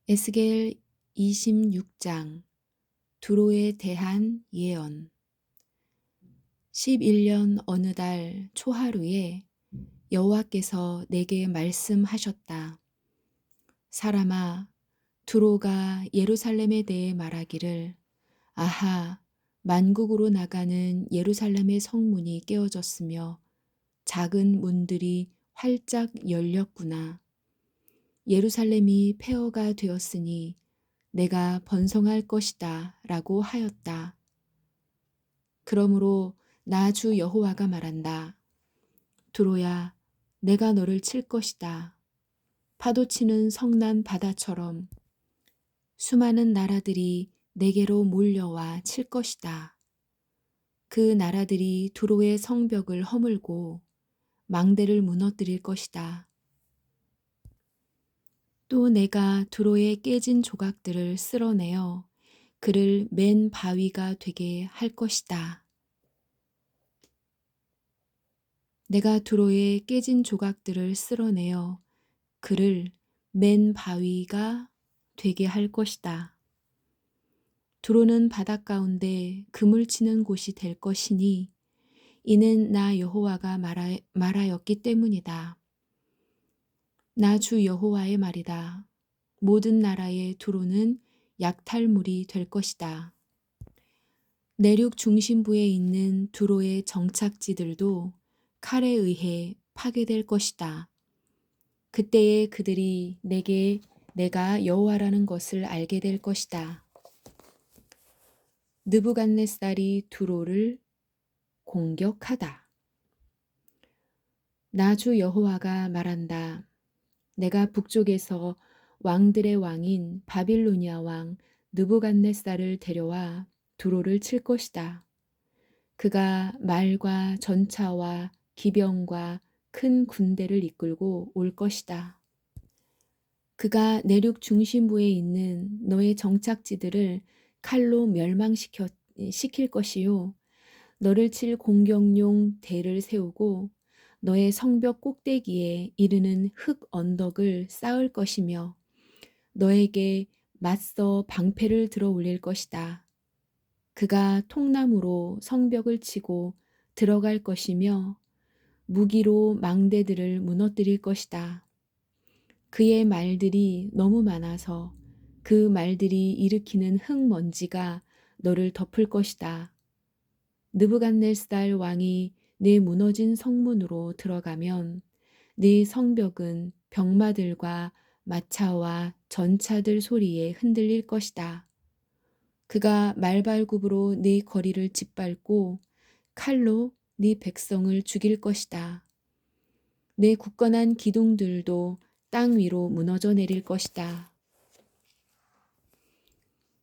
에스겔 26장 두로에 대한 예언. 11년 어느 달 초하루에 여호와께서 내게 말씀하셨다. 사람아, 두로가 예루살렘에 대해 말하기를, 아하, 만국으로 나가는 예루살렘의 성문이 깨어졌으며 작은 문들이 활짝 열렸구나. 예루살렘이 폐허가 되었으니 내가 번성할 것이다 라고 하였다. 그러므로 나 주 여호와가 말한다. 두로야, 내가 너를 칠 것이다. 파도치는 성난 바다처럼 수많은 나라들이 내게로 몰려와 칠 것이다. 그 나라들이 두로의 성벽을 허물고 망대를 무너뜨릴 것이다. 또 내가 두로의 깨진 조각들을 쓸어내어 그를 맨 바위가 되게 할 것이다. 내가 두로의 깨진 조각들을 쓸어내어 그를 맨 바위가 되게 할 것이다. 두로는 바닷 가운데 그물 치는 곳이 될 것이니 이는 나 여호와가 말하였기 때문이다. 나 주 여호와의 말이다. 모든 나라의 두로는 약탈물이 될 것이다. 내륙 중심부에 있는 두로의 정착지들도 칼에 의해 파괴될 것이다. 그때에 그들이 내가 여호와라는 것을 알게 될 것이다. 느부갓네살이 두로를 공격하다. 나 주 여호와가 말한다. 내가 북쪽에서 왕들의 왕인 바빌로니아 왕 느부갓네살을 데려와 두로를 칠 것이다. 그가 말과 전차와 기병과 큰 군대를 이끌고 올 것이다. 그가 내륙 중심부에 있는 너의 정착지들을 칼로 시킬 것이요. 너를 칠 공격용 대를 세우고 너의 성벽 꼭대기에 이르는 흙 언덕을 쌓을 것이며 너에게 맞서 방패를 들어 올릴 것이다. 그가 통나무로 성벽을 치고 들어갈 것이며 무기로 망대들을 무너뜨릴 것이다. 그의 말들이 너무 많아서 그 말들이 일으키는 흙먼지가 너를 덮을 것이다. 느부갓네살 왕이 네 무너진 성문으로 들어가면 네 성벽은 병마들과 마차와 전차들 소리에 흔들릴 것이다. 그가 말발굽으로 네 거리를 짓밟고 칼로 네 백성을 죽일 것이다. 내 굳건한 기둥들도 땅 위로 무너져 내릴 것이다.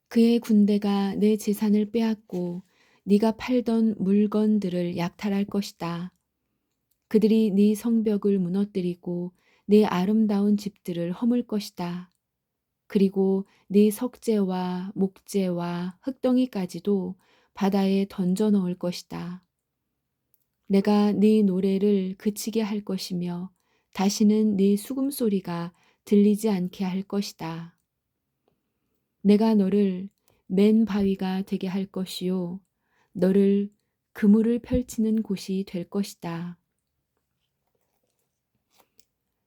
그의 군대가 내 재산을 빼앗고 네가 팔던 물건들을 약탈할 것이다. 그들이 네 성벽을 무너뜨리고 네 아름다운 집들을 허물 것이다. 그리고 네 석재와 목재와 흙덩이까지도 바다에 던져 넣을 것이다. 내가 네 노래를 그치게 할 것이며 다시는 네 수금소리가 들리지 않게 할 것이다. 내가 너를 맨 바위가 되게 할 것이요 너를 그물을 펼치는 곳이 될 것이다.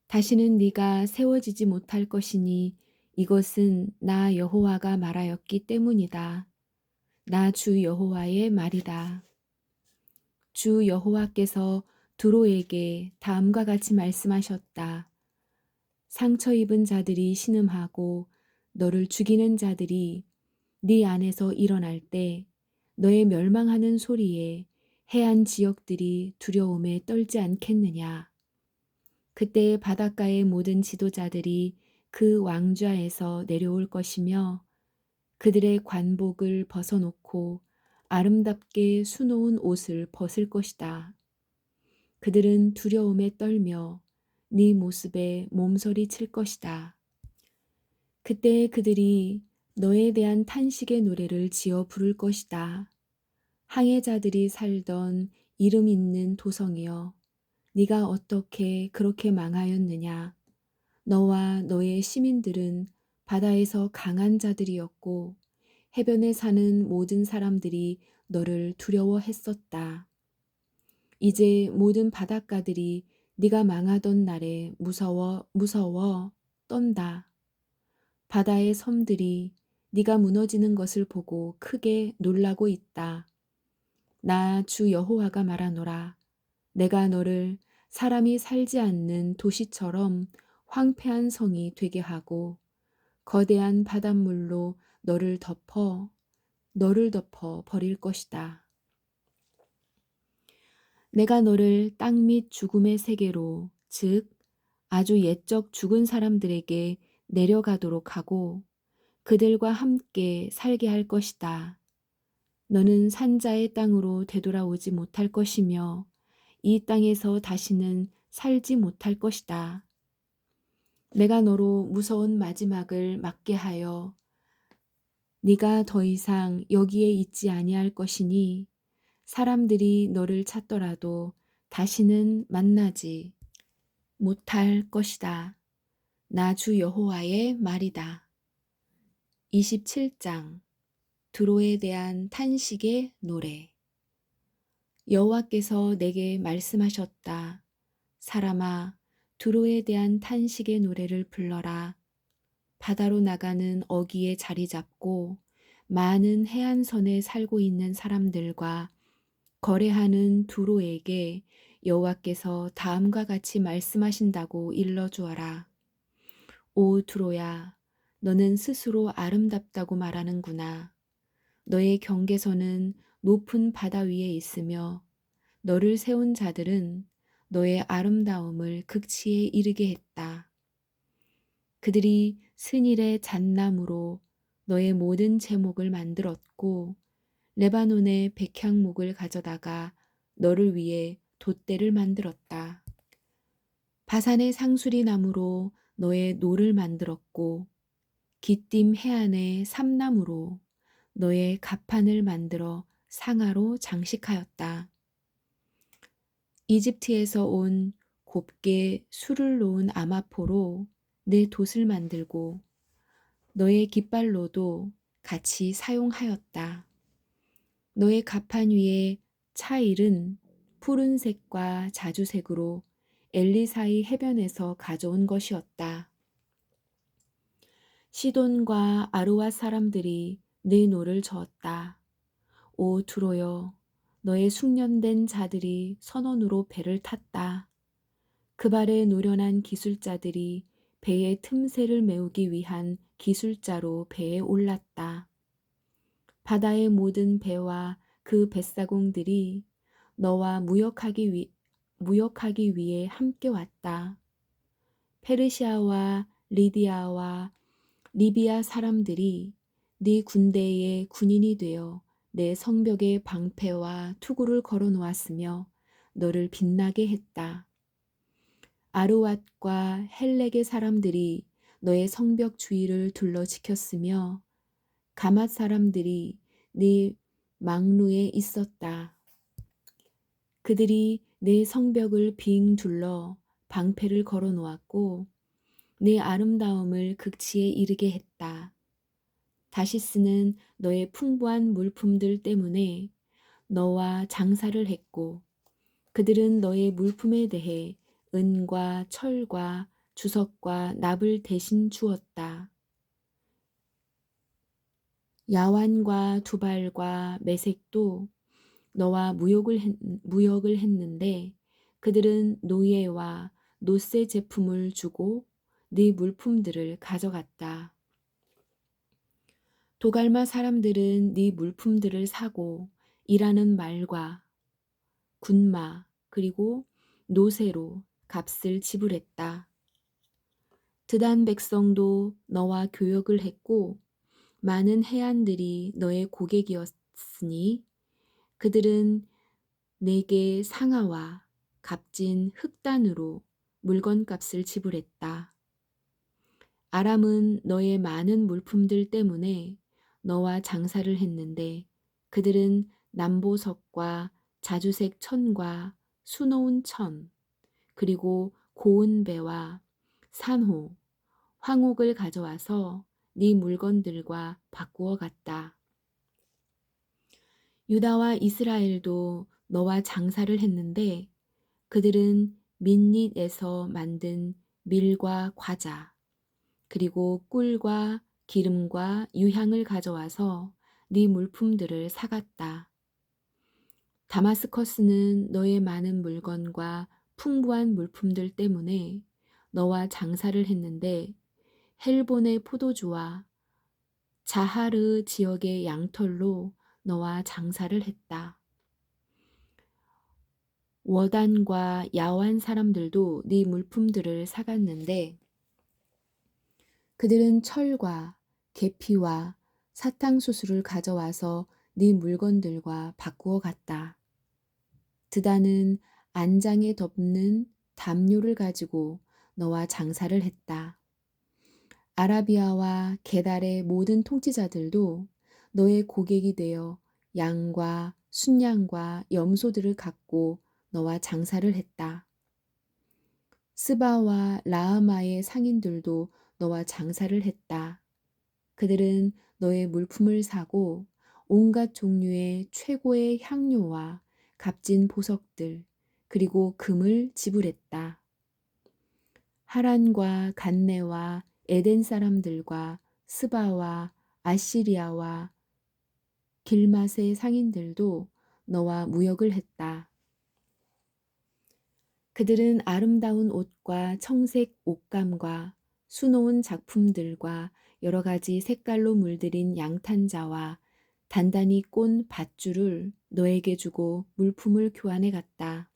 다시는 네가 세워지지 못할 것이니 이것은 나 여호와가 말하였기 때문이다. 나 주 여호와의 말이다. 주 여호와께서 두로에게 다음과 같이 말씀하셨다. 상처 입은 자들이 신음하고 너를 죽이는 자들이 네 안에서 일어날 때 너의 멸망하는 소리에 해안 지역들이 두려움에 떨지 않겠느냐. 그때 바닷가의 모든 지도자들이 그 왕좌에서 내려올 것이며 그들의 관복을 벗어놓고 아름답게 수놓은 옷을 벗을 것이다. 그들은 두려움에 떨며 네 모습에 몸서리 칠 것이다. 그때 그들이 너에 대한 탄식의 노래를 지어 부를 것이다. 항해자들이 살던 이름 있는 도성이여, 네가 어떻게 그렇게 망하였느냐. 너와 너의 시민들은 바다에서 강한 자들이었고 해변에 사는 모든 사람들이 너를 두려워했었다. 이제 모든 바닷가들이 네가 망하던 날에 무서워 떤다. 바다의 섬들이 네가 무너지는 것을 보고 크게 놀라고 있다. 나 주 여호와가 말하노라. 내가 너를 사람이 살지 않는 도시처럼 황폐한 성이 되게 하고 거대한 바닷물로 너를 덮어 버릴 것이다. 내가 너를 땅 및 죽음의 세계로, 즉 아주 옛적 죽은 사람들에게 내려가도록 하고 그들과 함께 살게 할 것이다. 너는 산자의 땅으로 되돌아오지 못할 것이며 이 땅에서 다시는 살지 못할 것이다. 내가 너로 무서운 마지막을 맞게 하여 네가 더 이상 여기에 있지 아니할 것이니 사람들이 너를 찾더라도 다시는 만나지 못할 것이다. 나 주 여호와의 말이다. 27장 두로에 대한 탄식의 노래. 여호와께서 내게 말씀하셨다. 사람아, 두로에 대한 탄식의 노래를 불러라. 바다로 나가는 어귀에 자리 잡고 많은 해안선에 살고 있는 사람들과 거래하는 두로에게 여호와께서 다음과 같이 말씀하신다고 일러주어라. 오 두로야, 너는 스스로 아름답다고 말하는구나. 너의 경계선은 높은 바다 위에 있으며 너를 세운 자들은 너의 아름다움을 극치에 이르게 했다. 그들이 스닐의 잣나무로 너의 모든 제목을 만들었고 레바논의 백향목을 가져다가 너를 위해 돛대를 만들었다. 바산의 상수리 나무로 너의 노를 만들었고 기띔 해안의 삼나무로 너의 갑판을 만들어 상아로 장식하였다. 이집트에서 온 곱게 술을 놓은 아마포로 내 돛을 만들고 너의 깃발로도 같이 사용하였다. 너의 갑판 위에 차일은 푸른색과 자주색으로 엘리사의 해변에서 가져온 것이었다. 시돈과 아르와 사람들이 내 노를 저었다. 오 두로여, 너의 숙련된 자들이 선원으로 배를 탔다. 그 발에 노련한 기술자들이 배의 틈새를 메우기 위한 기술자로 배에 올랐다. 바다의 모든 배와 그 뱃사공들이 너와 무역하기 위해 함께 왔다. 페르시아와 리디아와 리비아 사람들이 네 군대의 군인이 되어 내 성벽에 방패와 투구를 걸어 놓았으며 너를 빛나게 했다. 아르왓과 헬렉의 사람들이 너의 성벽 주위를 둘러 지켰으며 가맛 사람들이 네 망루에 있었다. 그들이 내 성벽을 빙 둘러 방패를 걸어 놓았고 내 아름다움을 극치에 이르게 했다. 다시스는 너의 풍부한 물품들 때문에 너와 장사를 했고 그들은 너의 물품에 대해 은과 철과 주석과 납을 대신 주었다. 야완과 두발과 메색도 너와 무역을 했는데 그들은 노예와 노세 제품을 주고 네 물품들을 가져갔다. 도갈마 사람들은 네 물품들을 사고 일하는 말과 군마 그리고 노새로 값을 지불했다. 드단 백성도 너와 교역을 했고 많은 해안들이 너의 고객이었으니 그들은 내게 상아와 값진 흑단으로 물건값을 지불했다. 아람은 너의 많은 물품들 때문에 너와 장사를 했는데 그들은 남보석과 자주색 천과 수놓은 천 그리고 고운 배와 산호, 황옥을 가져와서 네 물건들과 바꾸어 갔다. 유다와 이스라엘도 너와 장사를 했는데 그들은 민닛에서 만든 밀과 과자, 그리고 꿀과 기름과 유향을 가져와서 네 물품들을 사갔다. 다마스커스는 너의 많은 물건과 풍부한 물품들 때문에 너와 장사를 했는데 헬본의 포도주와 자하르 지역의 양털로 너와 장사를 했다. 워단과 야완 사람들도 네 물품들을 사갔는데 그들은 철과 계피와 사탕수수를 가져와서 네 물건들과 바꾸어 갔다. 드다는 안장에 덮는 담요를 가지고 너와 장사를 했다. 아라비아와 게달의 모든 통치자들도 너의 고객이 되어 양과 순양과 염소들을 갖고 너와 장사를 했다. 스바와 라하마의 상인들도 너와 장사를 했다. 그들은 너의 물품을 사고 온갖 종류의 최고의 향료와 값진 보석들, 그리고 금을 지불했다. 하란과 간네와 에덴 사람들과 스바와 아시리아와 길맛의 상인들도 너와 무역을 했다. 그들은 아름다운 옷과 청색 옷감과 수놓은 작품들과 여러 가지 색깔로 물들인 양탄자와 단단히 꼰 밧줄을 너에게 주고 물품을 교환해 갔다.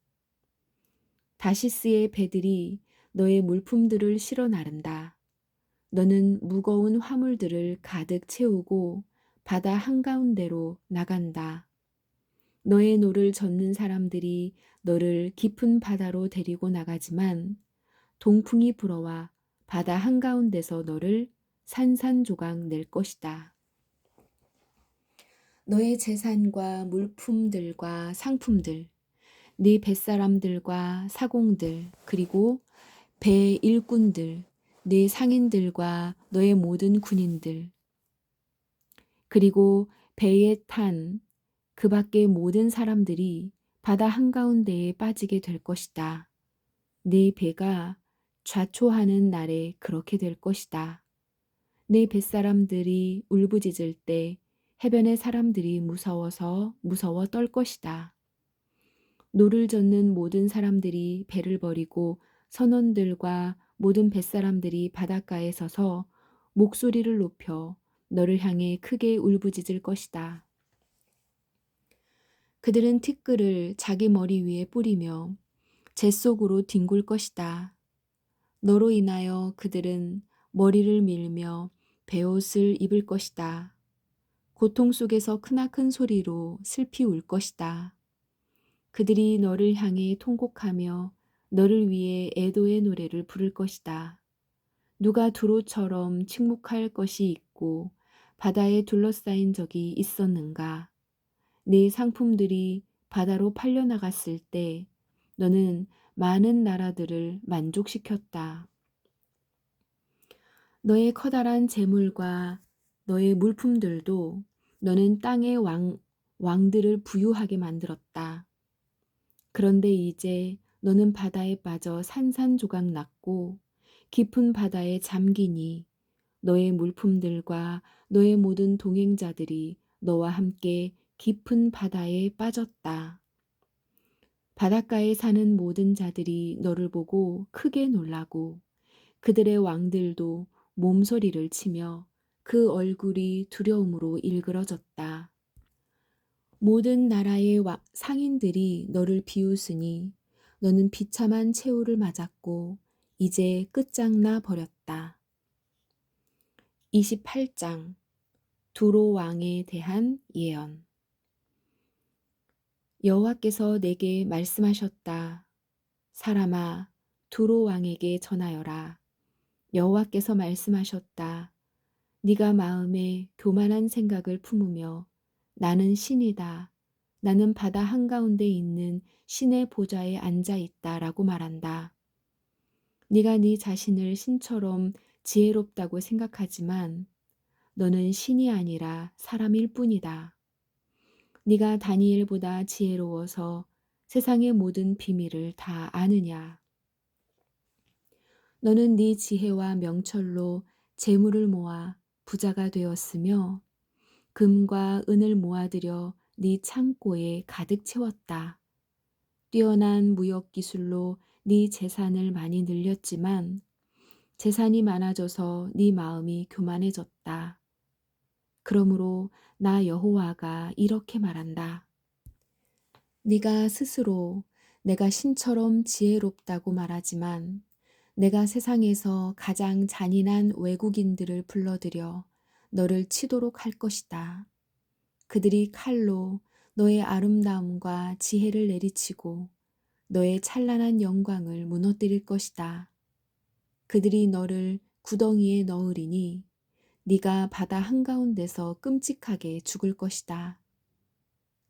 다시스의 배들이 너의 물품들을 실어 나른다. 너는 무거운 화물들을 가득 채우고 바다 한가운데로 나간다. 너의 노를 젓는 사람들이 너를 깊은 바다로 데리고 나가지만 동풍이 불어와 바다 한가운데서 너를 산산조각 낼 것이다. 너의 재산과 물품들과 상품들, 네 뱃사람들과 사공들, 그리고 배 일꾼들, 네 상인들과 너의 모든 군인들, 그리고 배에 탄 그 밖의 모든 사람들이 바다 한가운데에 빠지게 될 것이다. 네 배가 좌초하는 날에 그렇게 될 것이다. 네 뱃사람들이 울부짖을 때 해변의 사람들이 무서워 떨 것이다. 노를 젓는 모든 사람들이 배를 버리고 선원들과 모든 뱃사람들이 바닷가에 서서 목소리를 높여 너를 향해 크게 울부짖을 것이다. 그들은 티끌을 자기 머리 위에 뿌리며 재 속으로 뒹굴 것이다. 너로 인하여 그들은 머리를 밀며 베옷을 입을 것이다. 고통 속에서 크나큰 소리로 슬피 울 것이다. 그들이 너를 향해 통곡하며 너를 위해 애도의 노래를 부를 것이다. 누가 두로처럼 침묵할 것이 있고 바다에 둘러싸인 적이 있었는가? 네 상품들이 바다로 팔려나갔을 때 너는 많은 나라들을 만족시켰다. 너의 커다란 재물과 너의 물품들도 너는 땅의 왕들을 부유하게 만들었다. 그런데 이제 너는 바다에 빠져 산산조각 났고 깊은 바다에 잠기니 너의 물품들과 너의 모든 동행자들이 너와 함께 깊은 바다에 빠졌다. 바닷가에 사는 모든 자들이 너를 보고 크게 놀라고 그들의 왕들도 몸소리를 치며 그 얼굴이 두려움으로 일그러졌다. 모든 나라의 상인들이 너를 비웃으니 너는 비참한 최후를 맞았고 이제 끝장나 버렸다. 28장 두로 왕에 대한 예언. 여호와께서 내게 말씀하셨다. 사람아, 두로 왕에게 전하여라. 여호와께서 말씀하셨다. 네가 마음에 교만한 생각을 품으며 나는 신이다. 나는 바다 한가운데 있는 신의 보좌에 앉아 있다라고 말한다. 네가 네 자신을 신처럼 지혜롭다고 생각하지만 너는 신이 아니라 사람일 뿐이다. 네가 다니엘보다 지혜로워서 세상의 모든 비밀을 다 아느냐? 너는 네 지혜와 명철로 재물을 모아 부자가 되었으며 금과 은을 모아들여 네 창고에 가득 채웠다. 뛰어난 무역 기술로 네 재산을 많이 늘렸지만 재산이 많아져서 네 마음이 교만해졌다. 그러므로 나 여호와가 이렇게 말한다. 네가 스스로 내가 신처럼 지혜롭다고 말하지만 내가 세상에서 가장 잔인한 외국인들을 불러들여 너를 치도록 할 것이다. 그들이 칼로 너의 아름다움과 지혜를 내리치고 너의 찬란한 영광을 무너뜨릴 것이다. 그들이 너를 구덩이에 넣으리니 네가 바다 한가운데서 끔찍하게 죽을 것이다.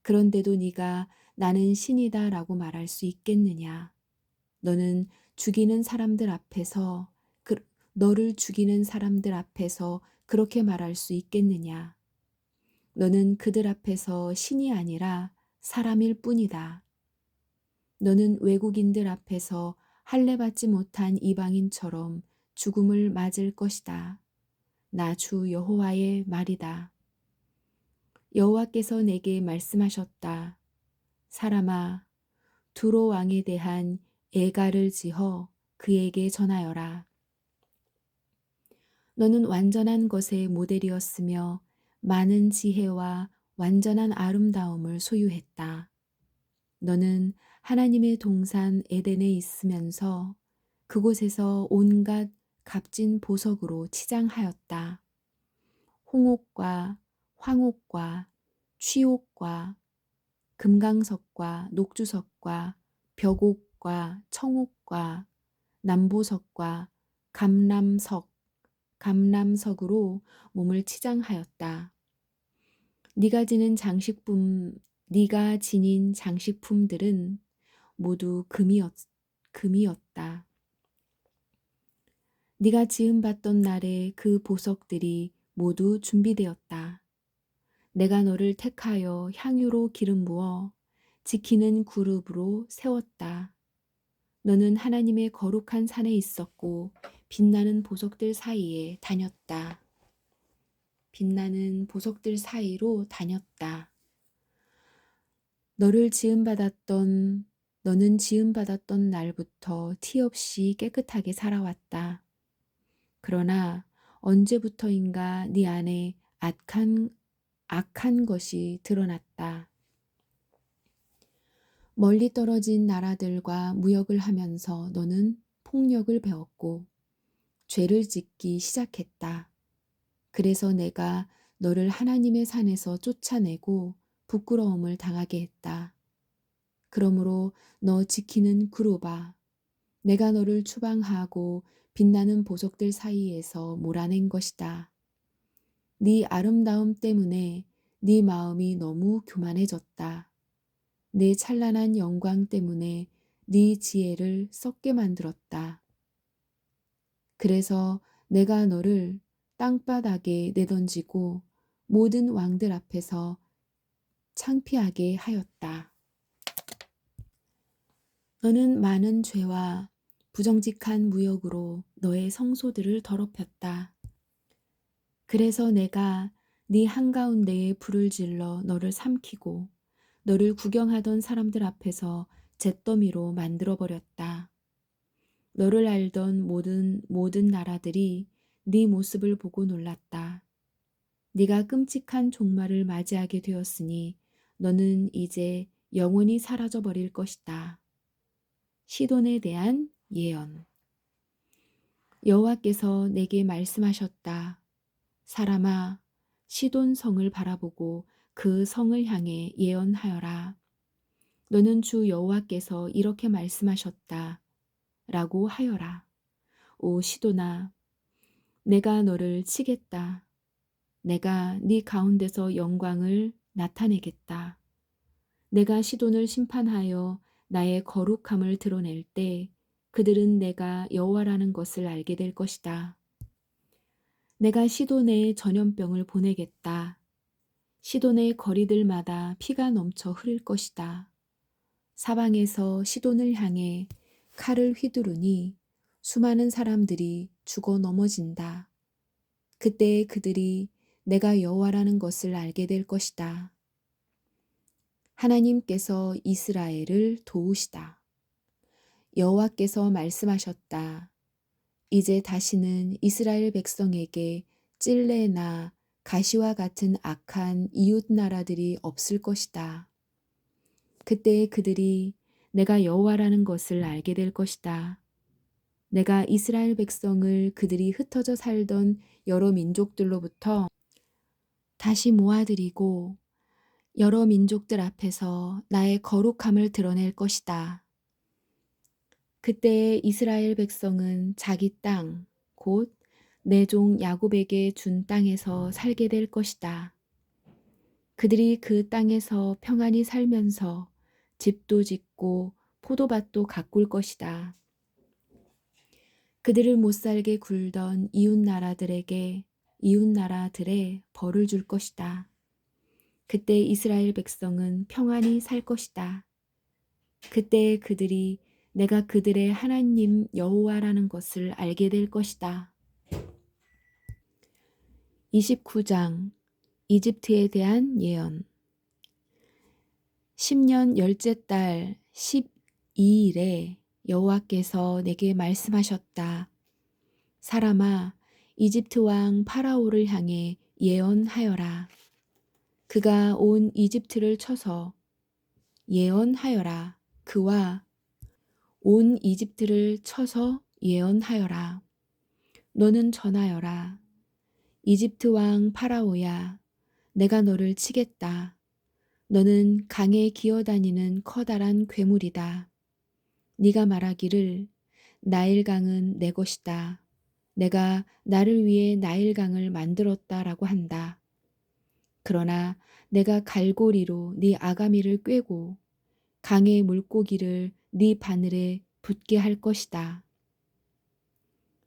그런데도 네가 나는 신이다라고 말할 수 있겠느냐? 너는 죽이는 사람들 앞에서 너를 죽이는 사람들 앞에서 그렇게 말할 수 있겠느냐? 너는 그들 앞에서 신이 아니라 사람일 뿐이다. 너는 외국인들 앞에서 할례받지 못한 이방인처럼 죽음을 맞을 것이다. 나 주 여호와의 말이다. 여호와께서 내게 말씀하셨다. 사람아, 두로 왕에 대한 애가를 지어 그에게 전하여라. 너는 완전한 것의 모델이었으며 많은 지혜와 완전한 아름다움을 소유했다. 너는 하나님의 동산 에덴에 있으면서 그곳에서 온갖 값진 보석으로 치장하였다. 홍옥과 황옥과 취옥과 금강석과 녹주석과 벽옥과 청옥과 남보석과 감람석으로 몸을 치장하였다. 네가 지닌 장식품들은 모두 금이었다. 네가 지음받던 날에 그 보석들이 모두 준비되었다. 내가 너를 택하여 향유로 기름 부어 지키는 그룹으로 세웠다. 너는 하나님의 거룩한 산에 있었고 빛나는 보석들 사이에 다녔다. 빛나는 보석들 사이로 다녔다. 너는 지음받았던 날부터 티 없이 깨끗하게 살아왔다. 그러나 언제부터인가 네 안에 악한 것이 드러났다. 멀리 떨어진 나라들과 무역을 하면서 너는 폭력을 배웠고 죄를 짓기 시작했다. 그래서 내가 너를 하나님의 산에서 쫓아내고 부끄러움을 당하게 했다. 그러므로 너 지키는 그룹아, 내가 너를 추방하고 빛나는 보석들 사이에서 몰아낸 것이다. 네 아름다움 때문에 네 마음이 너무 교만해졌다. 내 찬란한 영광 때문에 네 지혜를 썩게 만들었다. 그래서 내가 너를 땅바닥에 내던지고 모든 왕들 앞에서 창피하게 하였다. 너는 많은 죄와 부정직한 무역으로 너의 성소들을 더럽혔다. 그래서 내가 네 한가운데에 불을 질러 너를 삼키고 너를 구경하던 사람들 앞에서 잿더미로 만들어버렸다. 너를 알던 모든 나라들이 네 모습을 보고 놀랐다. 네가 끔찍한 종말을 맞이하게 되었으니 너는 이제 영원히 사라져 버릴 것이다. 시돈에 대한 예언. 여호와께서 내게 말씀하셨다. 사람아, 시돈 성을 바라보고 그 성을 향해 예언하여라. 너는 주 여호와께서 이렇게 말씀하셨다. 라고 하여라. 오 시돈아, 내가 너를 치겠다. 내가 네 가운데서 영광을 나타내겠다. 내가 시돈을 심판하여 나의 거룩함을 드러낼 때 그들은 내가 여호와라는 것을 알게 될 것이다. 내가 시돈에 전염병을 보내겠다. 시돈의 거리들마다 피가 넘쳐 흐를 것이다. 사방에서 시돈을 향해 칼을 휘두르니 수많은 사람들이 죽어 넘어진다. 그때 그들이 내가 여호와라는 것을 알게 될 것이다. 하나님께서 이스라엘을 도우시다. 여호와께서 말씀하셨다. 이제 다시는 이스라엘 백성에게 찔레나 가시와 같은 악한 이웃 나라들이 없을 것이다. 그때 그들이 내가 여호와라는 것을 알게 될 것이다. 내가 이스라엘 백성을 그들이 흩어져 살던 여러 민족들로부터 다시 모아들이고 여러 민족들 앞에서 나의 거룩함을 드러낼 것이다. 그때 이스라엘 백성은 자기 땅, 곧 내 종 야곱에게 준 땅에서 살게 될 것이다. 그들이 그 땅에서 평안히 살면서 집도 짓고 포도밭도 가꿀 것이다. 그들을 못살게 굴던 이웃 나라들의 벌을 줄 것이다. 그때 이스라엘 백성은 평안히 살 것이다. 그때 그들이 내가 그들의 하나님 여호와라는 것을 알게 될 것이다. 29장 이집트에 대한 예언. 10년 열째 달 12일에 여호와께서 내게 말씀하셨다. 사람아, 이집트 왕 파라오를 향해 예언하여라. 그가 온 이집트를 쳐서 예언하여라. 그와 온 이집트를 쳐서 예언하여라. 너는 전하여라. 이집트 왕 파라오야, 내가 너를 치겠다. 너는 강에 기어다니는 커다란 괴물이다. 네가 말하기를 나일강은 내 것이다. 내가 나를 위해 나일강을 만들었다라고 한다. 그러나 내가 갈고리로 네 아가미를 꿰고 강의 물고기를 네 바늘에 붙게 할 것이다.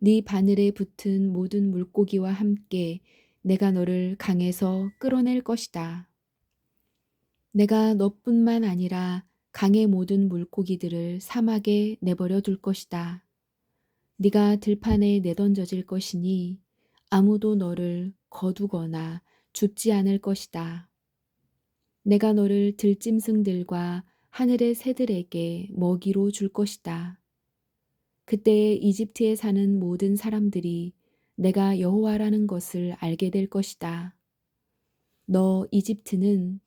네 바늘에 붙은 모든 물고기와 함께 내가 너를 강에서 끌어낼 것이다. 내가 너뿐만 아니라 강의 모든 물고기들을 사막에 내버려 둘 것이다. 네가 들판에 내던져질 것이니 아무도 너를 거두거나 줍지 않을 것이다. 내가 너를 들짐승들과 하늘의 새들에게 먹이로 줄 것이다. 그때 이집트에 사는 모든 사람들이 내가 여호와라는 것을 알게 될 것이다. 너 이집트는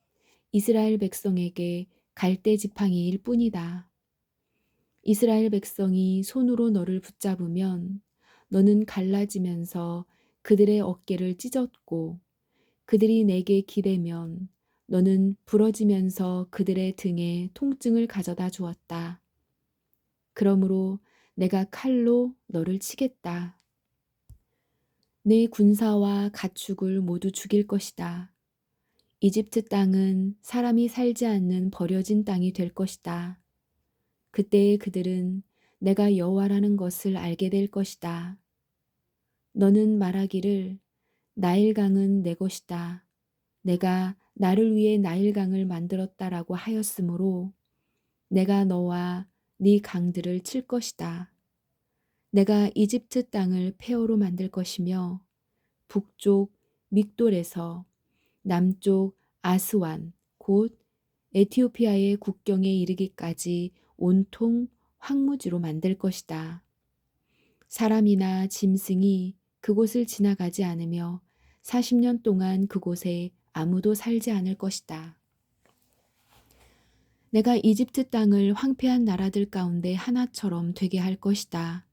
이스라엘 백성에게 갈대 지팡이일 뿐이다. 이스라엘 백성이 손으로 너를 붙잡으면 너는 갈라지면서 그들의 어깨를 찢었고 그들이 내게 기대면 너는 부러지면서 그들의 등에 통증을 가져다 주었다. 그러므로 내가 칼로 너를 치겠다. 내 군사와 가축을 모두 죽일 것이다. 이집트 땅은 사람이 살지 않는 버려진 땅이 될 것이다. 그때에 그들은 내가 여호와라는 것을 알게 될 것이다. 너는 말하기를 나일강은 내 것이다. 내가 나를 위해 나일강을 만들었다라고 하였으므로 내가 너와 네 강들을 칠 것이다. 내가 이집트 땅을 폐허로 만들 것이며 북쪽 믹돌에서 남쪽 아스완 곧 에티오피아의 국경에 이르기까지 온통 황무지로 만들 것이다. 사람이나 짐승이 그곳을 지나가지 않으며 40년 동안 그곳에 아무도 살지 않을 것이다. 내가 이집트 땅을 황폐한 나라들 가운데 하나처럼 되게 할 것이다.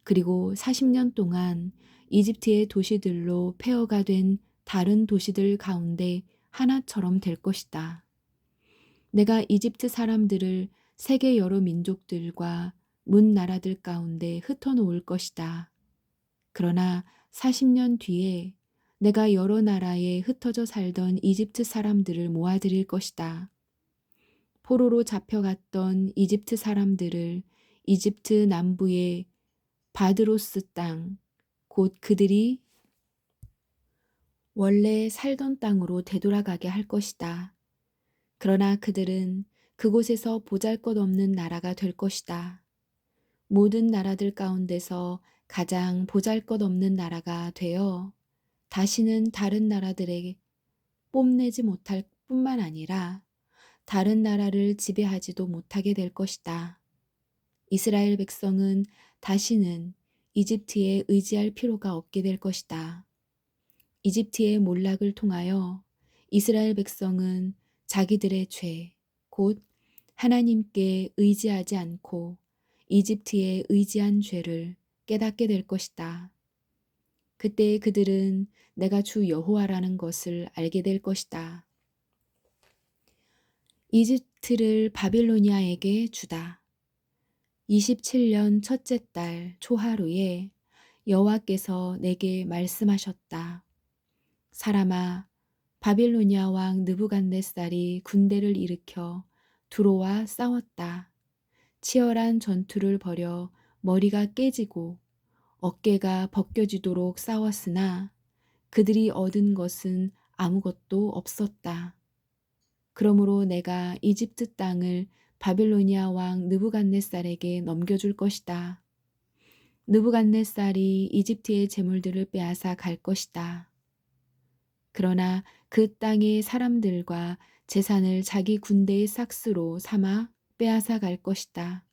그리고 40년 동안 이집트의 도시들로 폐허가 된 다른 도시들 가운데 하나처럼 될 것이다. 내가 이집트 사람들을 세계 여러 민족들과 문 나라들 가운데 흩어놓을 것이다. 그러나 40년 뒤에 내가 여러 나라에 흩어져 살던 이집트 사람들을 모아들일 것이다. 포로로 잡혀갔던 이집트 사람들을 이집트 남부의 바드로스 땅, 곧 그들이 원래 살던 땅으로 되돌아가게 할 것이다. 그러나 그들은 그곳에서 보잘것없는 나라가 될 것이다. 모든 나라들 가운데서 가장 보잘것없는 나라가 되어 다시는 다른 나라들에게 뽐내지 못할 뿐만 아니라 다른 나라를 지배하지도 못하게 될 것이다. 이스라엘 백성은 다시는 이집트에 의지할 필요가 없게 될 것이다. 이집트의 몰락을 통하여 이스라엘 백성은 자기들의 죄, 곧 하나님께 의지하지 않고 이집트에 의지한 죄를 깨닫게 될 것이다. 그때 그들은 내가 주 여호와라는 것을 알게 될 것이다. 이집트를 바빌로니아에게 주다. 27년 첫째 달 초하루에 여호와께서 내게 말씀하셨다. 사람아, 바빌로니아 왕 느부갓네살이 군대를 일으켜 두로와 싸웠다. 치열한 전투를 벌여 머리가 깨지고 어깨가 벗겨지도록 싸웠으나 그들이 얻은 것은 아무것도 없었다. 그러므로 내가 이집트 땅을 바빌로니아 왕 느부갓네살에게 넘겨줄 것이다. 느부갓네살이 이집트의 재물들을 빼앗아 갈 것이다. 그러나 그 땅의 사람들과 재산을 자기 군대의 싹스로 삼아 빼앗아 갈 것이다.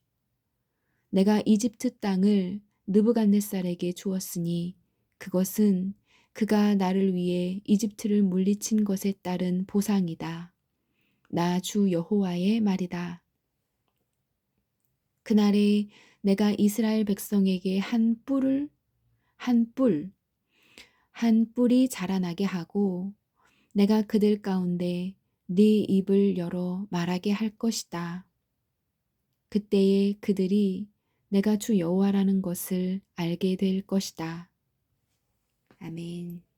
내가 이집트 땅을 느부갓네살에게 주었으니 그것은 그가 나를 위해 이집트를 물리친 것에 따른 보상이다. 나 주 여호와의 말이다. 그날에 내가 이스라엘 백성에게 한 뿔이 자라나게 하고 내가 그들 가운데 네 입을 열어 말하게 할 것이다. 그때에 그들이 내가 주 여호와라는 것을 알게 될 것이다. 아멘.